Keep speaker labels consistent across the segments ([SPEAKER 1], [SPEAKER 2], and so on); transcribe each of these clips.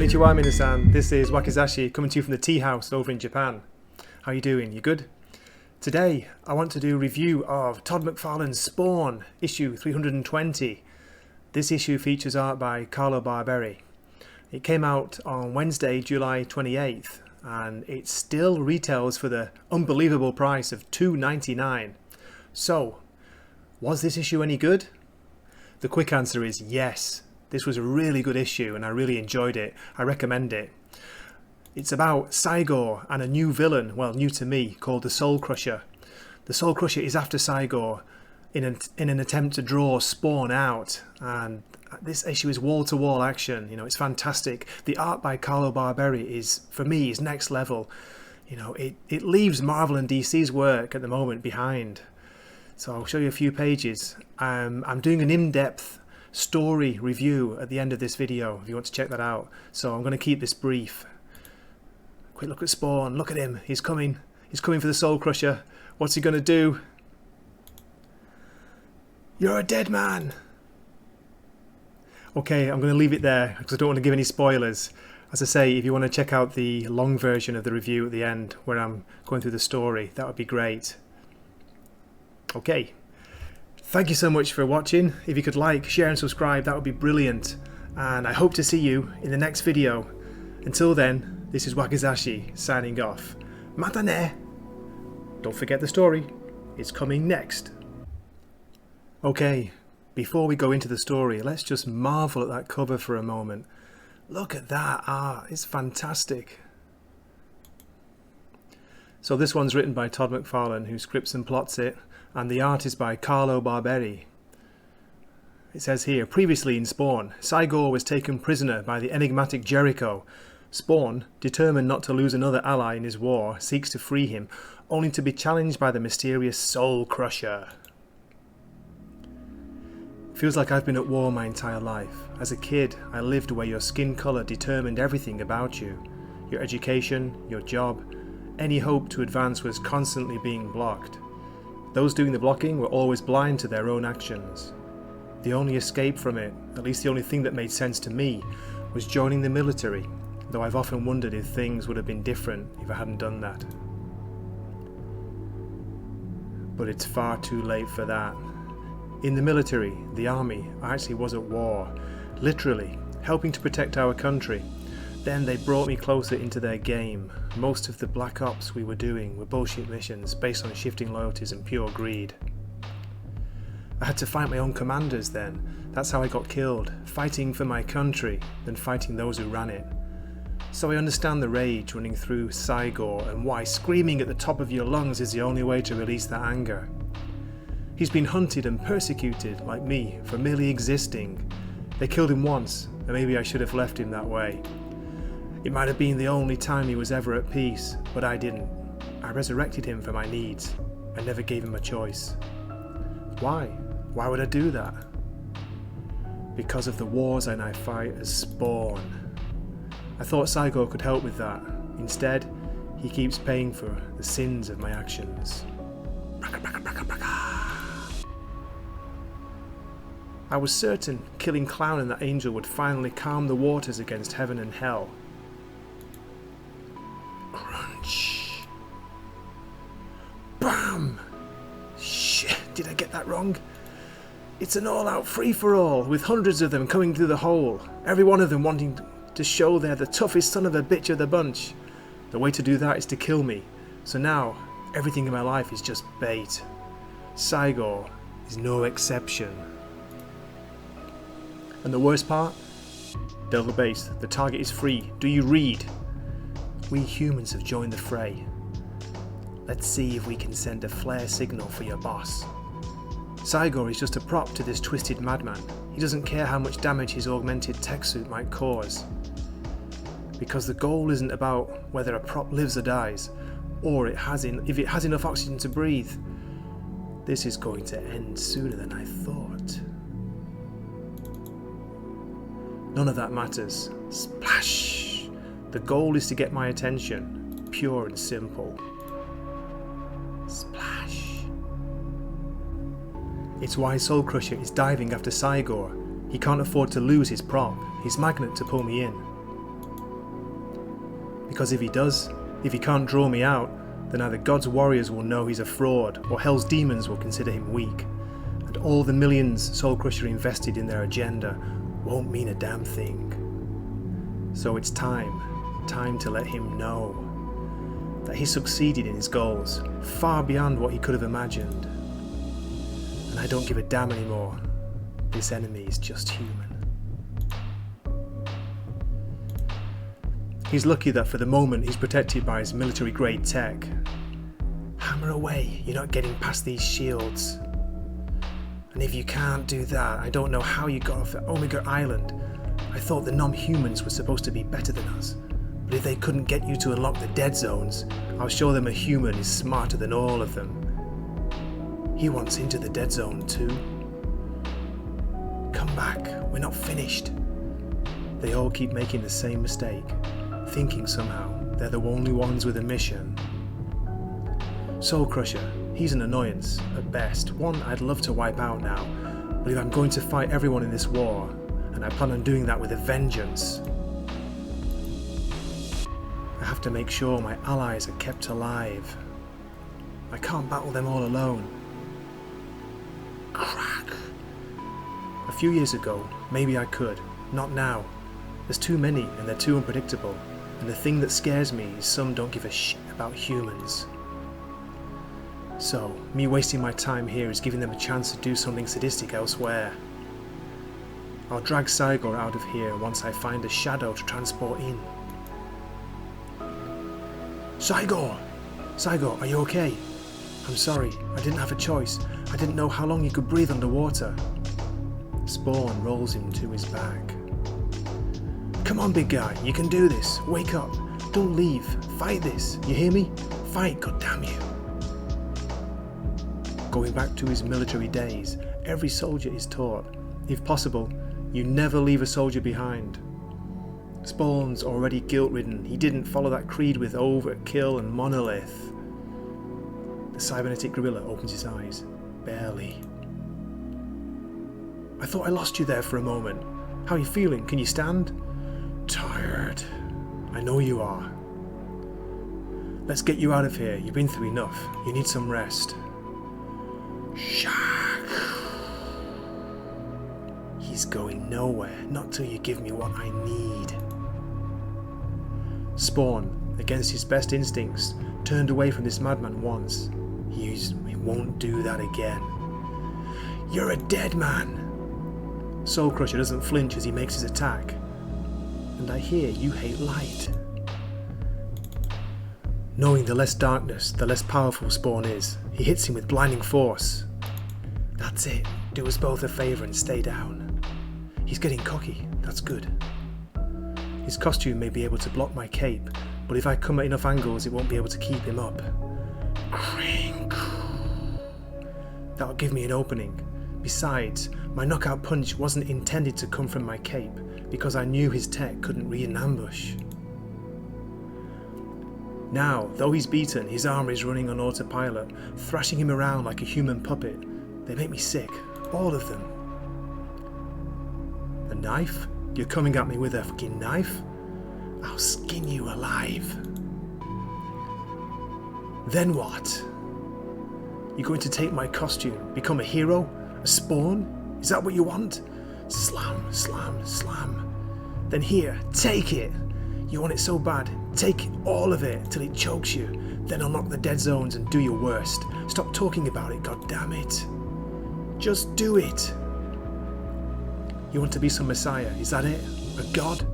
[SPEAKER 1] Konnichiwa minasan, this is Wakizashi coming to you from the tea house over in Japan. How are you doing? You good? Today I want to do a review of Todd McFarlane's Spawn, issue 320. This issue features art by Carlo Barberi. It came out on Wednesday, July 28th, and it still retails for the unbelievable price of $2.99. So, was this issue any good? The quick answer is yes. This was a really good issue and I really enjoyed it. I recommend it. It's about Saigor and a new villain, well, new to me, called the Soul Crusher. The Soul Crusher is after Saigor in an attempt to draw Spawn out, and this issue is wall-to-wall action. You know, it's fantastic. The art by Carlo Barberi is, for me, is next level. You know, it leaves Marvel and DC's work at the moment behind. So I'll show you a few pages. I'm doing an in-depth story review at the end of this video if you want to check that out. So I'm going to keep this brief. Quick look at Spawn. Look at him. He's coming. He's coming for the Soul Crusher. What's he going to do? You're a dead man. Okay, I'm going to leave it there because I don't want to give any spoilers. As I say, if you want to check out the long version of the review at the end where I'm going through the story, that would be great. Okay. Thank you so much for watching. If you could like, share and subscribe, that would be brilliant. And I hope to see you in the next video. Until then, this is Wakizashi signing off. Mata ne! Don't forget the story. It's coming next. Okay, before we go into the story, let's just marvel at that cover for a moment. Look at that art. It's fantastic. So this one's written by Todd McFarlane, who scripts and plots it. And the art is by Carlo Barberi. It says here, previously in Spawn, Saigor was taken prisoner by the enigmatic Jericho. Spawn, determined not to lose another ally in his war, seeks to free him, only to be challenged by the mysterious Soul Crusher. Feels like I've been at war my entire life. As a kid, I lived where your skin colour determined everything about you. Your education, your job, any hope to advance was constantly being blocked. Those doing the blocking were always blind to their own actions. The only escape from it, at least the only thing that made sense to me, was joining the military, though I've often wondered if things would have been different if I hadn't done that. But it's far too late for that. In the military, the army, I actually was at war, literally, helping to protect our country. Then they brought me closer into their game. Most of the black ops we were doing were bullshit missions based on shifting loyalties and pure greed. I had to fight my own commanders then. That's how I got killed, fighting for my country than fighting those who ran it. So I understand the rage running through Saigor and why screaming at the top of your lungs is the only way to release that anger. He's been hunted and persecuted, like me, for merely existing. They killed him once, and maybe I should have left him that way. It might have been the only time he was ever at peace, but I didn't. I resurrected him for my needs. I never gave him a choice. Why? Why would I do that? Because of the wars I now fight as Spawn. I thought Saigor could help with that. Instead, he keeps paying for the sins of my actions. I was certain killing Clown and that angel would finally calm the waters against heaven and hell. Crunch. Bam! Shit, did I get that wrong? It's an all-out free-for-all, with hundreds of them coming through the hole, every one of them wanting to show they're the toughest son of a bitch of the bunch. The way to do that is to kill me, so now everything in my life is just bait. Saigor is no exception. And the worst part? Delta Base, the target is free. Do you read? We humans have joined the fray. Let's see if we can send a flare signal for your boss. Saigor is just a prop to this twisted madman. He doesn't care how much damage his augmented tech suit might cause. Because the goal isn't about whether a prop lives or dies, or if it has enough oxygen to breathe. This is going to end sooner than I thought. None of that matters. Splash! The goal is to get my attention, pure and simple. Splash. It's why Soul Crusher is diving after Saigor. He can't afford to lose his prop, his magnet to pull me in. Because if he does, if he can't draw me out, then either God's warriors will know he's a fraud, or Hell's demons will consider him weak. And all the millions Soul Crusher invested in their agenda won't mean a damn thing. So it's time to let him know that he succeeded in his goals, far beyond what he could have imagined. And I don't give a damn anymore. This enemy is just human. He's lucky that for the moment he's protected by his military-grade tech. Hammer away, you're not getting past these shields. And if you can't do that, I don't know how you got off at Omega Island. I thought the non-humans were supposed to be better than us. But if they couldn't get you to unlock the dead zones, I'll show them a human is smarter than all of them. He wants into the dead zone too. Come back, we're not finished. They all keep making the same mistake, thinking somehow they're the only ones with a mission. Soul Crusher, he's an annoyance, at best, one I'd love to wipe out now, but if I'm going to fight everyone in this war, and I plan on doing that with a vengeance, I have to make sure my allies are kept alive. I can't battle them all alone. Crack! A few years ago, maybe I could, not now. There's too many and they're too unpredictable, and the thing that scares me is some don't give a shit about humans. So, me wasting my time here is giving them a chance to do something sadistic elsewhere. I'll drag Cygor out of here once I find a shadow to transport in. Cygor! Cygor, are you okay? I'm sorry, I didn't have a choice. I didn't know how long you could breathe underwater. Spawn rolls him to his back. Come on, big guy, you can do this. Wake up. Don't leave. Fight this. You hear me? Fight, goddamn you. Going back to his military days, every soldier is taught, if possible, you never leave a soldier behind. Spawn's already guilt-ridden. He didn't follow that creed with overkill and monolith. The cybernetic gorilla opens his eyes. Barely. I thought I lost you there for a moment. How are you feeling? Can you stand? Tired. I know you are. Let's get you out of here. You've been through enough. You need some rest. Shaq. He's going nowhere. Not till you give me what I need. Spawn, against his best instincts, turned away from this madman once. He won't do that again. You're a dead man. Soul Crusher doesn't flinch as he makes his attack. And I hear you hate light. Knowing the less darkness, the less powerful Spawn is, he hits him with blinding force. That's it. Do us both a favour and stay down. He's getting cocky. That's good. His costume may be able to block my cape, but if I come at enough angles, it won't be able to keep him up. Crink. That'll give me an opening. Besides, my knockout punch wasn't intended to come from my cape, because I knew his tech couldn't read an ambush. Now, though he's beaten, his armor is running on autopilot, thrashing him around like a human puppet. They make me sick, all of them. A knife? You're coming at me with a fucking knife? I'll skin you alive. Then what? You're going to take my costume, become a hero? A Spawn? Is that what you want? Slam, slam, slam. Then here, take it. You want it so bad, take all of it till it chokes you. Then unlock the dead zones and do your worst. Stop talking about it, goddammit. Just do it. You want to be some messiah, is that it? A god?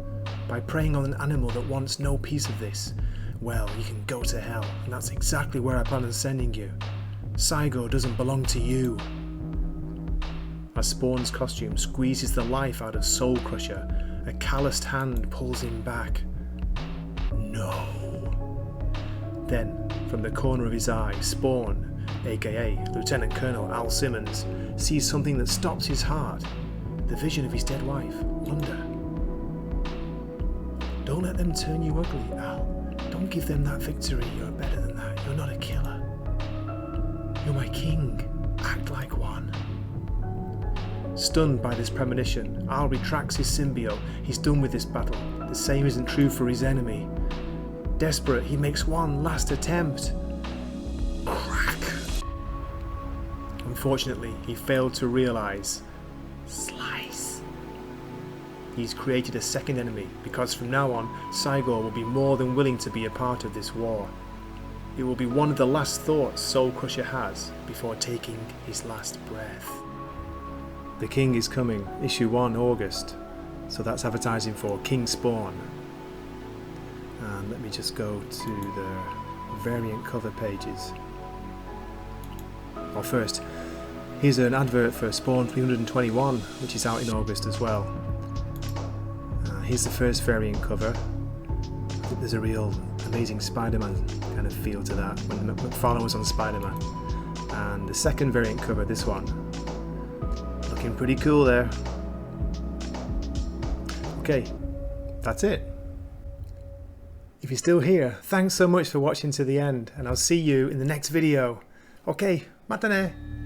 [SPEAKER 1] By preying on an animal that wants no piece of this? Well, you can go to hell, and that's exactly where I plan on sending you. Cygor doesn't belong to you. As Spawn's costume squeezes the life out of Soul Crusher, a calloused hand pulls him back. No. Then, from the corner of his eye, Spawn, aka Lieutenant Colonel Al Simmons, sees something that stops his heart. The vision of his dead wife, Wanda. Don't let them turn you ugly, Al. Don't give them that victory. You're better than that. You're not a killer. You're my king. Act like one. Stunned by this premonition, Al retracts his symbiote. He's done with this battle. The same isn't true for his enemy. Desperate, he makes one last attempt. Crack! Unfortunately, he failed to realize. Slice! He's created a second enemy, because from now on, Cygor will be more than willing to be a part of this war. It will be one of the last thoughts Soul Crusher has before taking his last breath. The King is coming, issue 1, August. So that's advertising for King Spawn. And let me just go to the variant cover pages. Well, first, here's an advert for Spawn 321, which is out in August as well. Here's the first variant cover. I think there's a real amazing Spider-Man kind of feel to that when McFarlane was on Spider-Man. And the second variant cover, this one, looking pretty cool there. Okay, that's it. If you're still here, thanks so much for watching to the end, and I'll see you in the next video. Okay, matane!